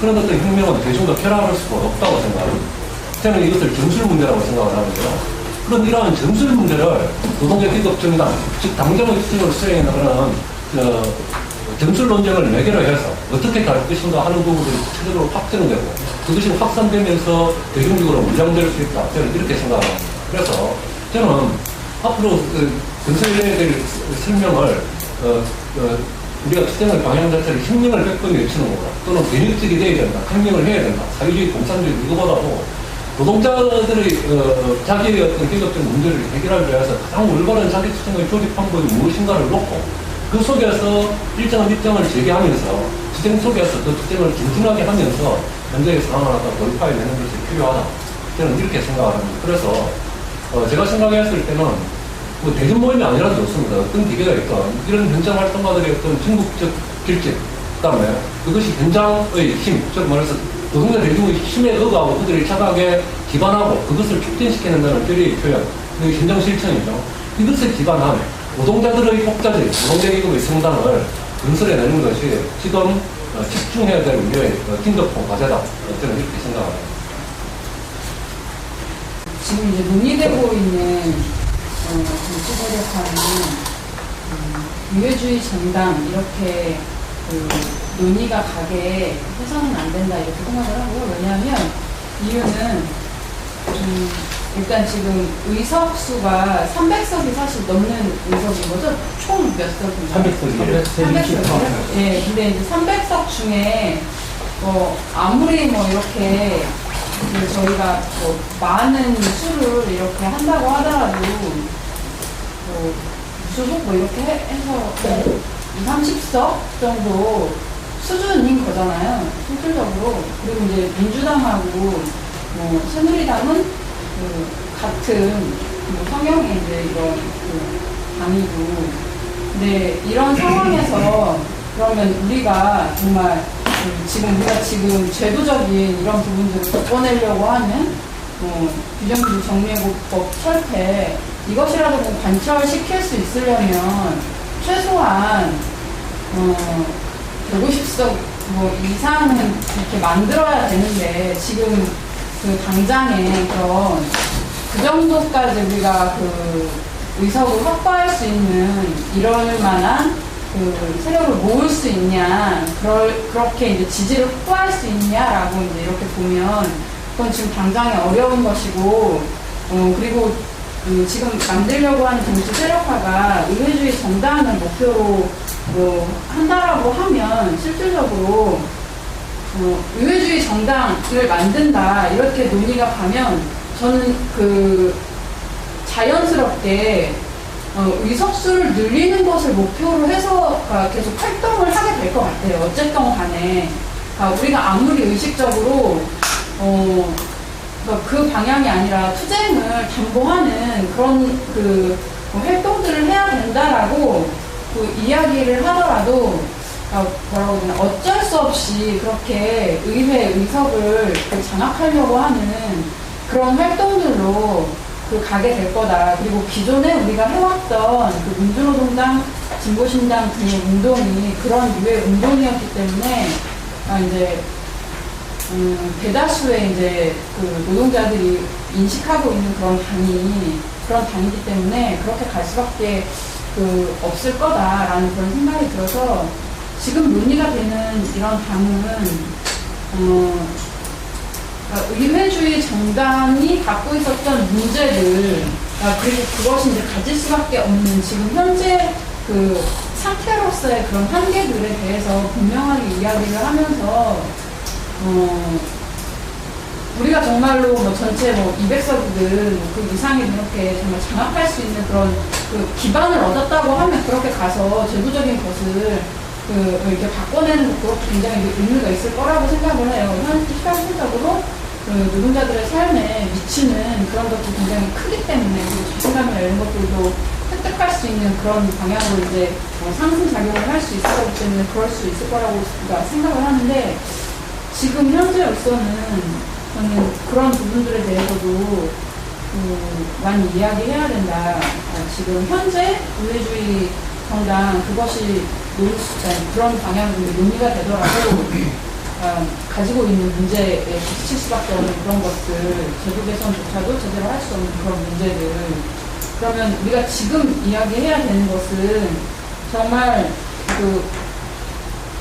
그런 어떤 혁명은 대중과 결합할 수가 없다고 생각합니다. 저는 이것을 전술 문제라고 생각을 하는데요. 그런 이러한 전술 문제를 노동자 기업 정당, 즉 당정의 투쟁을 수행해 나가는 전술 논쟁을 매개로 해서 어떻게 갈 것인가 하는 부분들이 구체적으로 확정되고 그것이 확산되면서 대중적으로 무장될 수 있다. 저는 이렇게 생각합니다. 그래서 저는 앞으로 건설해야 될 설명을 우리가 투쟁의 방향 자체를 혁명을 100번 외치는 거다. 또는 변혁적이 돼야 된다. 혁명을 해야 된다. 사회주의, 공산주의 이거보다도 노동자들의 자기의 어떤 계급적 문제를 해결하기 위해서 가장 올바른 자기 투쟁의 조직 방법이 무엇인가를 놓고 그 속에서 일정한 입장을 제기하면서 투쟁 속에서 그 투쟁을 진진하게 하면서 현재의 상황을 갖다 돌파해내는 것이 필요하다. 저는 이렇게 생각을 합니다. 그래서 제가 생각했을 때는 뭐 대중 모임이 아니라도 좋습니다. 어떤 기계가 있건 이런 현장 활동가들의 어떤 전국적 결집, 그 다음에 그것이 현장의 힘, 즉 말해서 노동자 대중의 힘에 의거하고 그들이 착하게 기반하고 그것을 촉진시켜낸다는 결의의 표현, 현장 실천이죠. 이것에 기반한 노동자들의 독자적인 노동자기금의 성장을 건설해내는 것이 지금 집중해야 될 우리의 긴급한 과제다. 저는 이렇게 생각합니다. 지금 이제 논의되고 있는 정치 세력화는 유해주의 정당 이렇게 논의가 가게 해서는 안 된다 이렇게 생각을 하고요. 왜냐하면 이유는 일단 지금 의석 수가 300석이 사실 넘는 의석인 거죠? 총 몇 석인가요? 300석이요? 예, 근데 이제 300석 중에 아무리 이렇게 저희가 많은 수를 이렇게 한다고 하더라도 수속 이렇게 해서 30석 정도 수준인 거잖아요. 실질적으로. 그리고 이제 민주당하고 새누리당은 같은 성향의 이제 이런 당이고. 근데 이런 상황에서 그러면 우리가 정말 지금 제도적인 이런 부분들을 덮어내려고 하는 규정규 정리해고법 철폐 이것이라도 관철시킬 수 있으려면 최소한 150석 이상은 이렇게 만들어야 되는데 지금 당장에 그 정도까지 우리가 의석을 확보할 수 있는 이럴 만한 세력을 모을 수 있냐, 그렇게 이제 지지를 확보할 수 있냐라고 이제 이렇게 보면 그건 지금 당장에 어려운 것이고, 그리고 지금 만들려고 하는 정치 세력화가 의회주의 정당을 목표로 한다라고 하면 실질적으로 의회주의 정당을 만든다 이렇게 논의가 가면 저는 자연스럽게 의석수를 늘리는 것을 목표로 해서 계속 활동을 하게 될 것 같아요. 어쨌든 간에 우리가 아무리 의식적으로 그 방향이 아니라 투쟁을 담보하는 그런 활동들을 해야 된다라고 이야기를 하더라도 뭐라고 해야 되나 어쩔 수 없이 그렇게 의회 의석을 장악하려고 하는 그런 활동들로 가게 될 거다. 그리고 기존에 우리가 해왔던 민주노동당, 진보신당 등의 운동이 그런 유의 운동이었기 때문에 이제 대다수의 이제 노동자들이 인식하고 있는 그런 당이기 때문에 그렇게 갈 수밖에 없을 거다라는 그런 생각이 들어서 지금 논의가 되는 이런 당은 의회주의 정당이 갖고 있었던 문제들, 그리고 그것이 이제 가질 수밖에 없는 지금 현재 상태로서의 그런 한계들에 대해서 분명하게 이야기를 하면서, 우리가 정말로 전체 200석이든 그 이상이든 이렇게 정말 장악할 수 있는 그런 기반을 얻었다고 하면 그렇게 가서 제도적인 것을 이렇게 바꿔내는 것도 굉장히 의미가 있을 거라고 생각을 해요. 현실적으로 노동자들의 삶에 미치는 그런 것도 굉장히 크기 때문에 자신감이나 이런 것들도 획득할 수 있는 그런 방향으로 이제 상승작용을 할 수 있을 거기 때문에 그럴 수 있을 거라고 생각을 하는데 지금 현재로서는 저는 그런 부분들에 대해서도 많이 이야기해야 된다. 지금 현재 의회주의 정당 그것이 그런 방향으로 논의가 되더라도 가지고 있는 문제에 부딪힐 수밖에 없는 그런 것들, 제도 개선조차도 제대로 할 수 없는 그런 문제들. 그러면 우리가 지금 이야기해야 되는 것은 정말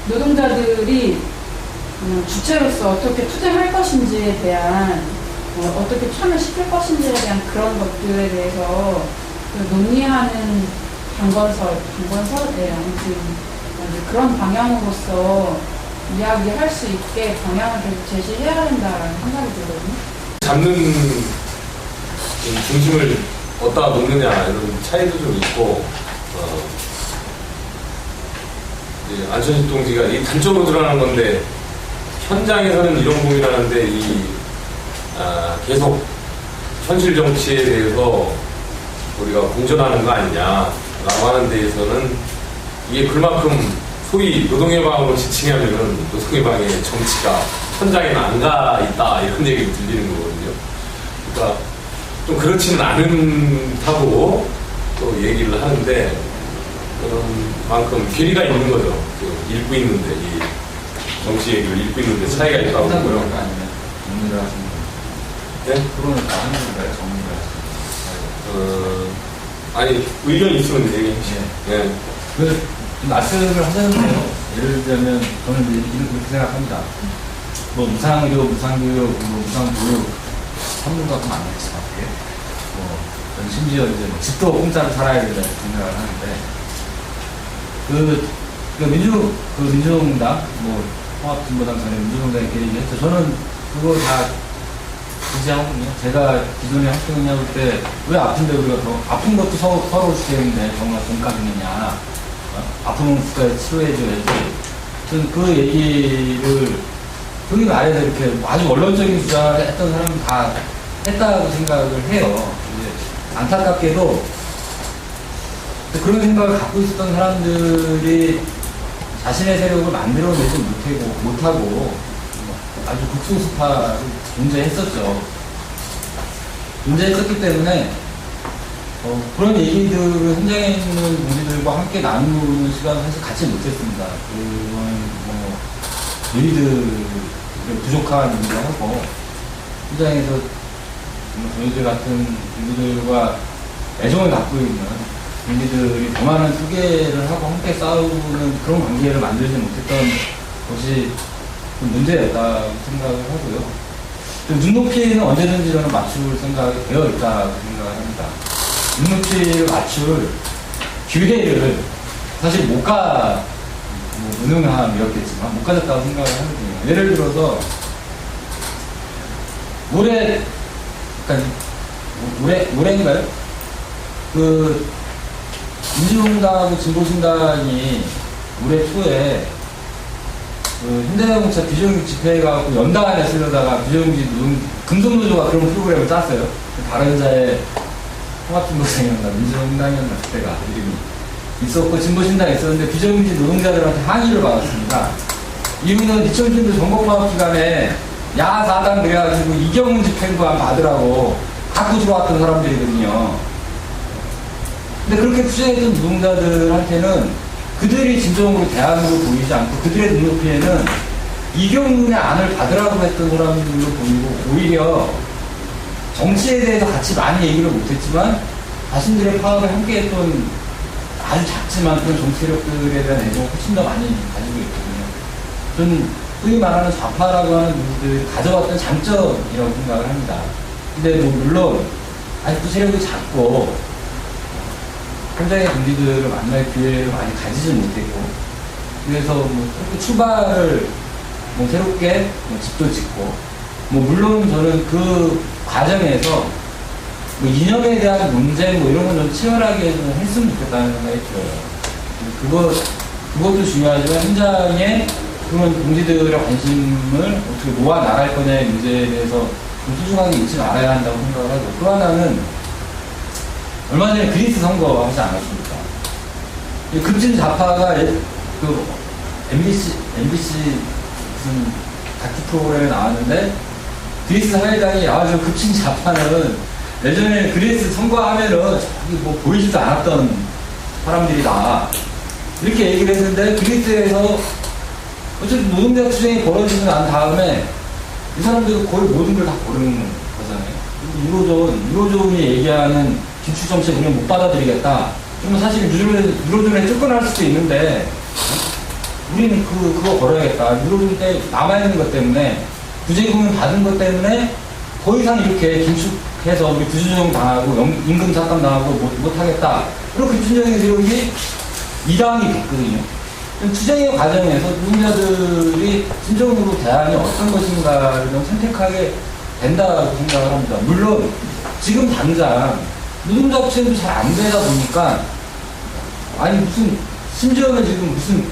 노동자들이 주체로서 어떻게 투쟁할 것인지에 대한 어떻게 참여시킬 것인지에 대한 그런 것들에 대해서 논의하는 당건설에 아무튼 그런 방향으로서 이야기할 수 있게 방향을 계속 제시해야 된다라는 생각이 들거든요. 잡는 중심을 어디다 놓느냐 이런 차이도 좀 있고 이제 안철수 동지가 이 단적으로 드러난 건데 현장에서는 이런 고민하는데 계속 현실 정치에 대해서 우리가 공존하는 거 아니냐라고 하는 데에서는 이게 그만큼 소위 노동해방으로 지칭하면은 노동해방의 정치가 현장에는 안 가 있다 이런 얘기가 들리는 거거든요. 그러니까 좀 그렇지는 않다고 또 얘기를 하는데 만큼 괴리가 있는 거죠. 읽고 있는데, 이 정치 얘기를 읽고 있는데 차이가 있다고 항상 보고요. 그럴까 아니면 정리를 하시는 거예요? 네? 토론을 다 하는 건가요? 정리를 하시는 거예요? 아니, 의견 있으면 얘기해주세요. 네. 그 말씀을 하셨는데요. 예를 들면 저는 이제 그렇게 생각합니다. 뭐 무상의료, 무상교육, 뭐 무상교육 전문가도 많겠지 밖에. 뭐 저는 심지어 이제 뭐 집도 공짜로 살아야 된다 이렇게 생각을 하는데 민주당 뭐 통합진보당 전에 민주당에 이렇게 얘기했죠. 저는 그거 다 지지하거든요. 제가 기존에 학교냐 볼 때 왜 아픈데 우리가 더 아픈 것도 서로 주겠는데 정말 돈값이느냐. 아프면 국가에 치료해줘야지. 저는 그 얘기를 흔히 말해서 이렇게 아주 원론적인 주장을 했던 사람은 다 했다고 생각을 해요. 이제 안타깝게도 그런 생각을 갖고 있었던 사람들이 자신의 세력을 만들어내지 못하고 아주 극소수파로 존재했었죠. 존재했었기 때문에 그런 얘기들을 현장에 있는 동지들과 함께 나누는 시간을 사실 갖지 못했습니다. 그건 뭐 저희들 부족한 일이기도 하고 현장에서 저희들 같은 동지들과 애정을 갖고 있는 동지들이 더 많은 투개를 하고 함께 싸우는 그런 관계를 만들지 못했던 것이 좀 문제였다고 생각을 하고요. 눈높이는 언제든지 저는 맞출 생각이 되어 있다고 생각을 합니다. 눈높이를 맞출 기회를 사실 못 무능함이었겠지만 못 가졌다고 생각을 하거든요. 예를 들어서 올해인가요? 그 민주당하고 진보신당이 올해 초에 그 현대자동차 비정규직 집회해가지고 연단에 쓰려다가 비정규직 금속노조가 그런 프로그램을 짰어요. 바른자의 통합진보당이었나 민주당이었나 그때가 이름이 있었고 진보신당이 있었는데 비정규직 노동자들한테 항의를 받았습니다. 이유는 2000년도 정권마법 기간에 야4당 그래가지고 이경훈 집행관 받으라고 갖고 들어왔던 사람들이거든요. 근데 그렇게 투쟁했던 노동자들한테는 그들이 진정으로 대안으로 보이지 않고 그들의 눈높이에는 이경훈의 안을 받으라고 했던 사람들로 보이고 오히려 정치에 대해서 같이 많이 얘기를 못했지만 자신들의 파업에 함께했던 아주 작지만 그런 정치 세력들에 대한 애정을 훨씬 더 많이 가지고 있거든요. 저는 흔히 말하는 좌파라고 하는 누구들이 가져왔던 장점이라고 생각을 합니다. 근데 뭐 물론 아직도 세력이 작고 현장의 동지들을 만날 기회를 많이 가지지 못했고 그래서 뭐 출발을 뭐 새롭게 뭐 집도 짓고 뭐 물론 저는 그 과정에서 뭐 이념에 대한 논쟁 뭐 이런 건 좀 치열하게 좀 했으면 좋겠다는 생각이 들어요. 그것도 중요하지만 현장에 그런 동지들의 관심을 어떻게 모아 나갈 거냐의 문제에 대해서 좀 소중하게 잊지 말아야 한다고 생각을 하고 또 하나는 얼마 전에 그리스 선거 하지 않았습니까? 급진 좌파가 그 MBC 무슨 다큐 프로그램에 나왔는데 그리스 사회당이 저 급진 좌파는 예전에 그리스 선거하면은 저기 뭐 보이지도 않았던 사람들이다 이렇게 얘기를 했는데 그리스에서 어쨌든 노동자 투쟁이 벌어지고 난 다음에 이 사람들은 거의 모든 걸 다 고르는 거잖아요. 유로존이 얘기하는 긴축정책 우리는 못 받아들이겠다. 그러면 사실 유로존에 쫓겨날 수도 있는데 우리는 그거 걸어야겠다. 유로존 때 남아있는 것 때문에 구제금을 받은 것 때문에 더 이상 이렇게 긴축해서 우리 구조조정 당하고 임금 삭감 당하고 못하겠다. 그런 급진적인 세력이 이당이 됐거든요. 투쟁의 과정에서 노동자들이 진정으로 대안이 어떤 것인가를 좀 선택하게 된다고 생각을 합니다. 물론 지금 당장 노동자 투쟁도 잘 안 되다 보니까 아니 심지어는 지금 무슨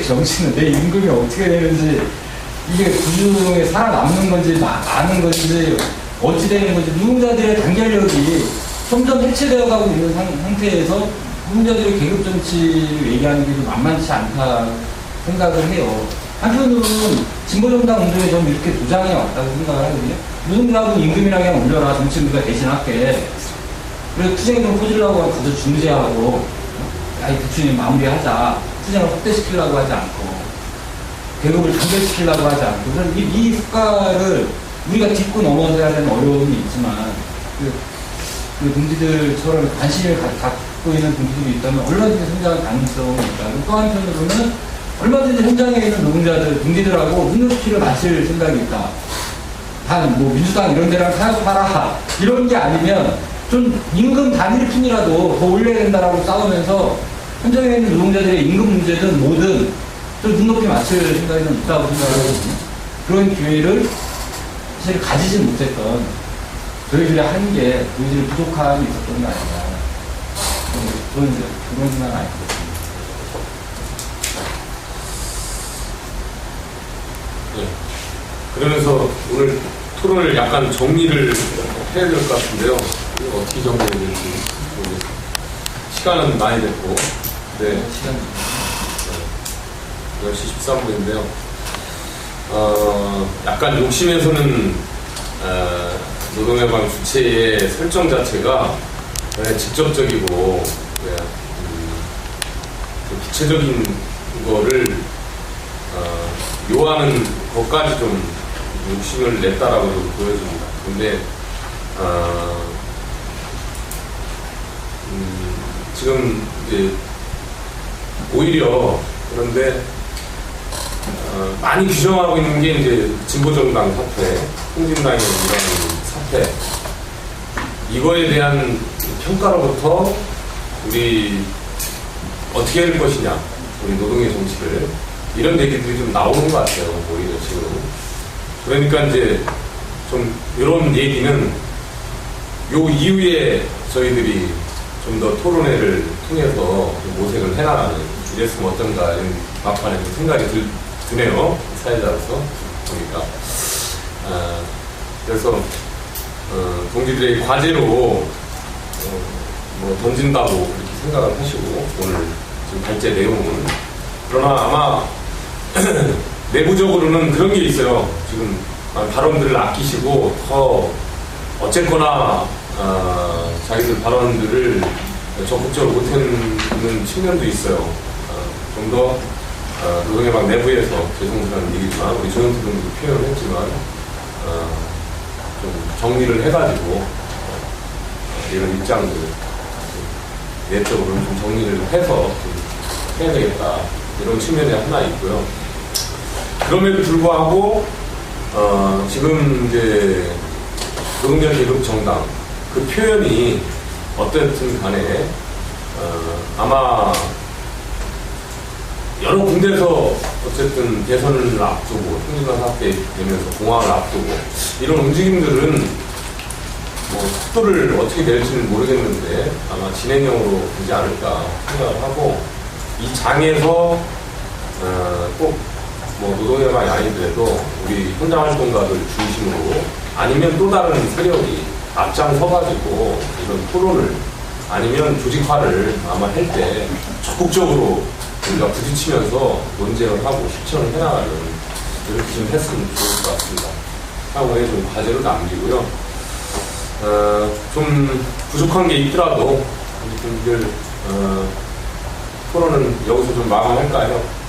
정치는 내 임금이 어떻게 되는지 이게 구조조정에 살아남는 건지 마는 건지 어찌 되는 건지 노동자들의 단결력이 점점 해체되어 가고 있는 상태에서 노동자들의 계급정치를 얘기하는 게 좀 만만치 않다 생각을 해요. 한편으로는 진보정당 운동에 좀 이렇게 도장해 왔다고 생각을 하거든요. 노동자분 임금이나 그냥 올려라. 정치 우리가 대신할게. 그래서 투쟁이 좀 퍼지려고 가서 중재하고 이 대충 마무리하자. 투쟁을 확대시키려고 하지 않고, 계급을 단결시키려고 하지 않고, 그래서 이 국가를 우리가 짚고 넘어서야 되는 어려움이 있지만, 그 동지들처럼 관심을 갖고 있는 동지들이 있다면 얼마든지 성장할 가능성이 있다. 또 한편으로는 얼마든지 현장에 있는 노동자들, 동지들하고 능력치를 맞출 생각이 있다. 단, 민주당 이런 데랑 타협하라. 이런 게 아니면 좀 임금 단일 뿐이라도 더 올려야 된다라고 싸우면서 현장에 있는 노동자들의 임금 문제든 뭐든 좀 눈높이 맞출 생각이 있다고 생각하거든요. 그런 기회를 사실 가지지 못했던 저희들이 한 게 저희들이 부족함이 있었던 게 아닌가. 저는 이제 그런 생각은 아니거든요. 네. 그러면서 오늘 토론을 약간 정리를 해야 될 것 같은데요. 어떻게 정리해야 될지 모르겠습니다. 시간은 많이 됐고, 네. 시간이 10시 13분인데요. 약간 욕심에서는 노동해방 주체의 설정 자체가 직접적이고 구체적인 거를 요하는 것까지 좀 욕심을 냈다라고 보여집니다. 근데 지금 이제 오히려 그런데 많이 규정하고 있는 게 이제 진보정당 사태, 홍진당의 이런 사태, 이거에 대한 평가로부터 우리 어떻게 할 것이냐, 우리 노동의 정치를, 이런 얘기들이 좀 나오는 것 같아요. 오히려 지금. 그러니까 이제 좀 이런 얘기는 요 이후에 저희들이 좀 더 토론회를 통해서 모색을 해나가는, 이랬으면 어떤가 이런 막판에 생각이 드네요. 사회자로서 보니까. 그래서 동지들의 과제로 뭐 던진다고 이렇게 생각을 하시고, 오늘 지금 발제 내용은. 그러나 아마 내부적으로는 그런 게 있어요. 지금 발언들을 아끼시고 더 어쨌거나 자기들 발언들을 적극적으로 못하는 측면도 있어요. 좀 더 노동해방 내부에서 죄송스러운 얘기지만 우리 조영태 동지도 표현을 했지만 좀 정리를 해가지고 이런 입장들 내적으로는 좀 정리를 해서 좀 해야 되겠다, 이런 측면이 하나 있고요. 그럼에도 불구하고 지금 이제 노동자 계급 정당 그 표현이 어쨌든 간에 아마 여러 군데서 어쨌든 대선을 앞두고 통일만 사태 되면서 공화를 앞두고 이런 움직임들은 뭐 속도를 어떻게 낼지는 모르겠는데 아마 진행형으로 되지 않을까 생각을 하고, 이 장에서 꼭 뭐 노동해방이 아니더라도 우리 현장 활동가들 중심으로 아니면 또 다른 세력이 앞장서가지고 이런 토론을 아니면 조직화를 아마 할 때 적극적으로 우리가 부딪히면서 논쟁을 하고 실천을 해나가는, 이렇게 좀 했으면 좋을 것 같습니다. 향후에 좀 과제로 남기고요. 좀 부족한 게 있더라도 우리 분들 토론은 여기서 좀 마감할까요?